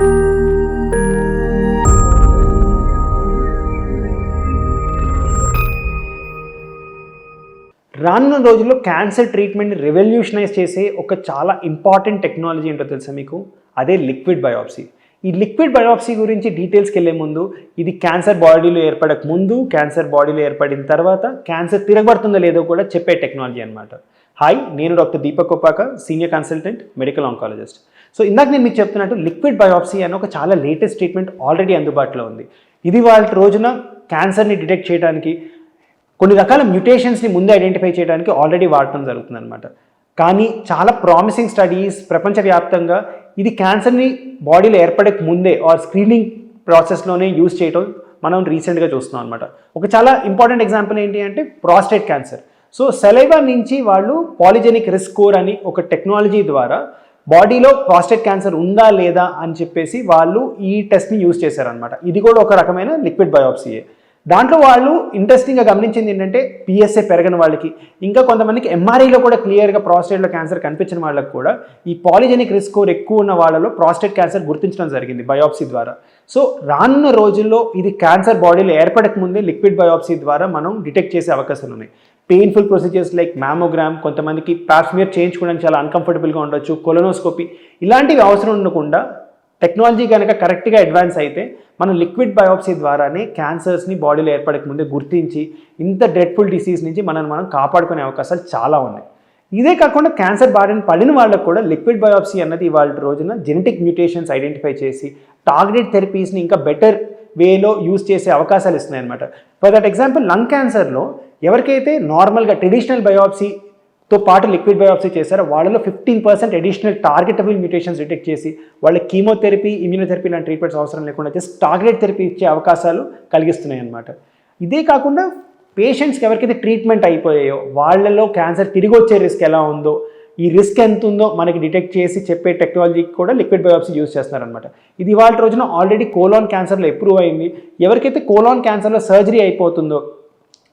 రానున్న రోజుల్లో cancer ట్రీట్మెంట్ని revolutionise చేసే ఒక చాలా ఇంపార్టెంట్ టెక్నాలజీ ఏంటో తెలుసా మీకు? అదే లిక్విడ్ బయాప్సీ. ఈ లిక్విడ్ బయాప్సీ గురించి డీటెయిల్స్కి వెళ్ళే ముందు, ఇది క్యాన్సర్ బాడీలో ఏర్పడక ముందు, క్యాన్సర్ బాడీలో ఏర్పడిన తర్వాత క్యాన్సర్ తిరగబడుతుందో లేదో కూడా చెప్పే టెక్నాలజీ అనమాట. హాయ్, నేను doctor Deepak Koppaka, senior consultant, medical oncologist. So ఇందాక నేను మీకు చెప్తున్నట్టు లిక్విడ్ బయాప్సీ అనే ఒక చాలా లేటెస్ట్ ట్రీట్మెంట్ ఆల్రెడీ అందుబాటులో ఉంది. ఇది వాళ్ళ రోజున క్యాన్సర్ని డిటెక్ట్ చేయడానికి, కొన్ని రకాల మ్యూటేషన్స్ని ముందే ఐడెంటిఫై చేయడానికి ఆల్రెడీ వాడటం జరుగుతుందన్నమాట. కానీ చాలా ప్రామిసింగ్ స్టడీస్ ప్రపంచవ్యాప్తంగా ఇది క్యాన్సర్ని బాడీలో ఏర్పడక ముందే ఆర్ స్క్రీనింగ్ ప్రాసెస్లోనే యూజ్ చేయడం మనం రీసెంట్గా చూస్తున్నాం అనమాట. ఒక చాలా ఇంపార్టెంట్ ఎగ్జాంపుల్ ఏంటి అంటే ప్రాస్టేట్ క్యాన్సర్. సో సెలైవా నుంచి వాళ్ళు పాలిజెనిక్ రిస్క్ స్కోర్ అని ఒక టెక్నాలజీ ద్వారా బాడీలో ప్రాస్టేట్ క్యాన్సర్ ఉందా లేదా అని చెప్పేసి వాళ్ళు ఈ టెస్ట్ని యూజ్ చేశారనమాట. ఇది కూడా ఒక రకమైన లిక్విడ్ బయాప్సీయే. దాంట్లో వాళ్ళు ఇంట్రెస్టింగ్గా గమనించింది ఏంటంటే పిఎస్ఏ పెరగని వాళ్ళకి, ఇంకా కొంతమందికి ఎంఆర్ఐలో కూడా క్లియర్గా ప్రాస్టేట్లో క్యాన్సర్ కనిపించిన వాళ్ళకి కూడా ఈ పాలిజెనిక్ రిస్క్ స్కోర్ ఎక్కువ ఉన్న వాళ్ళలో ప్రాస్టేట్ క్యాన్సర్ గుర్తించడం జరిగింది బయాప్సీ ద్వారా. సో రానున్న రోజుల్లో ఇది క్యాన్సర్ బాడీలో ఏర్పడక ముందే లిక్విడ్ బయాప్సీ ద్వారా మనం డిటెక్ట్ చేసే అవకాశాలు ఉన్నాయి. పెయిన్ఫుల్ ప్రొసీజర్స్ లైక్ మ్యామోగ్రామ్, కొంతమందికి పాప్స్మియర్ చేయించుకోవడానికి చాలా అన్కంఫర్టబుల్గా ఉండొచ్చు, కొలనోస్కోపీ, ఇలాంటివి అవసరం ఉండకుండా టెక్నాలజీ కనుక కరెక్ట్గా అడ్వాన్స్ అయితే మనం లిక్విడ్ బయాప్సీ ద్వారానే క్యాన్సర్స్ని బాడీలో ఏర్పడక ముందే గుర్తించి ఇంత డ్రెడ్ఫుల్ డిసీజ్ నుంచి మనం కాపాడుకునే అవకాశాలు చాలా ఉన్నాయి. ఇదే కాకుండా క్యాన్సర్ బారిన పడిన వాళ్ళకు కూడా లిక్విడ్ బయాప్సీ అన్నది ఇవాళ రోజున జెనెటిక్ మ్యూటేషన్స్ ఐడెంటిఫై చేసి టార్గెటెడ్ థెరపీస్ని ఇంకా బెటర్ వేలో యూజ్ చేసే అవకాశాలు ఇస్తున్నాయి అనమాట. ఫర్ దట్ ఎగ్జాంపుల్ లంగ్ క్యాన్సర్లో ఎవరికైతే నార్మల్గా ట్రెడిషనల్ బయాప్సీతో పాటు లిక్విడ్ బయాప్సీ చేశారో వాళ్ళలో 15% అడిషనల్ టార్గెటబుల్ మ్యూటేషన్స్ డిటెక్ట్ చేసి వాళ్ళకి కీమోథెరపీ, ఇమ్యూనోథెరపీ లాంటి ట్రీట్మెంట్స్ అవసరం లేకుండా జస్ట్ టార్గెటెడ్ థెరపీ ఇచ్చే అవకాశాలు కలిగిస్తున్నాయి అనమాట. ఇదే కాకుండా పేషెంట్స్కి ఎవరికైతే ట్రీట్మెంట్ అయిపోయాయో వాళ్ళలో క్యాన్సర్ తిరిగి వచ్చే రిస్క్ ఎలా ఉందో, ఈ రిస్క్ ఎంత ఉందో మనకి డిటెక్ట్ చేసి చెప్పే టెక్నాలజీకి కూడా లిక్విడ్ బయాప్సీ యూజ్ చేస్తున్నారనమాట. ఇది ఇవాళ రోజున ఆల్రెడీ కోలాన్ క్యాన్సర్లో అప్రూవ్ అయింది. ఎవరికైతే కోలాన్ క్యాన్సర్లో సర్జరీ అయిపోతుందో,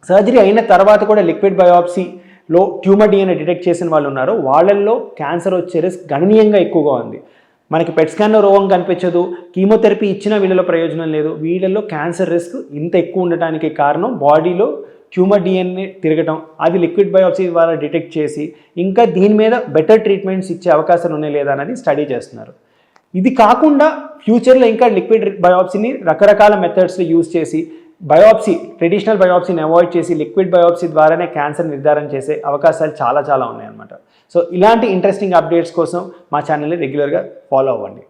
సర్జరీ అయిన తర్వాత కూడా లిక్విడ్ బయాప్సీలో ట్యూమర్ డిఎన్ఏ డిటెక్ట్ చేసిన వాళ్ళు ఉన్నారో వాళ్ళల్లో క్యాన్సర్ వచ్చే రిస్క్ గణనీయంగా ఎక్కువగా ఉంది. మనకి పెట్ స్కాన్లో రోగం కనిపించదు, కీమోథెరపీ ఇచ్చినా వీళ్ళలో ప్రయోజనం లేదు. వీళ్ళల్లో క్యాన్సర్ రిస్క్ ఇంత ఎక్కువ ఉండటానికి కారణం బాడీలో ట్యూమర్ డిఎన్ఏ తిరగటం, అది లిక్విడ్ బయాప్సీ ద్వారా డిటెక్ట్ చేసి ఇంకా దీని మీద బెటర్ ట్రీట్మెంట్స్ ఇచ్చే అవకాశాలు ఉన్నాయి లేదా అనేది స్టడీ చేస్తున్నారు. ఇది కాకుండా ఫ్యూచర్లో ఇంకా లిక్విడ్ బయాప్సీని రకరకాల మెథడ్స్లో యూజ్ చేసి బయాప్సీ, ట్రెడిషనల్ బయాప్సీని అవాయిడ్ చేసి లిక్విడ్ బయాప్సీ ద్వారానే క్యాన్సర్ నిర్ధారణ చేసే అవకాశాలు చాలా ఉన్నాయన్నమాట. సో ఇలాంటి ఇంట్రెస్టింగ్ అప్డేట్స్ కోసం మా ఛానల్ని రెగ్యులర్గా ఫాలో అవ్వండి.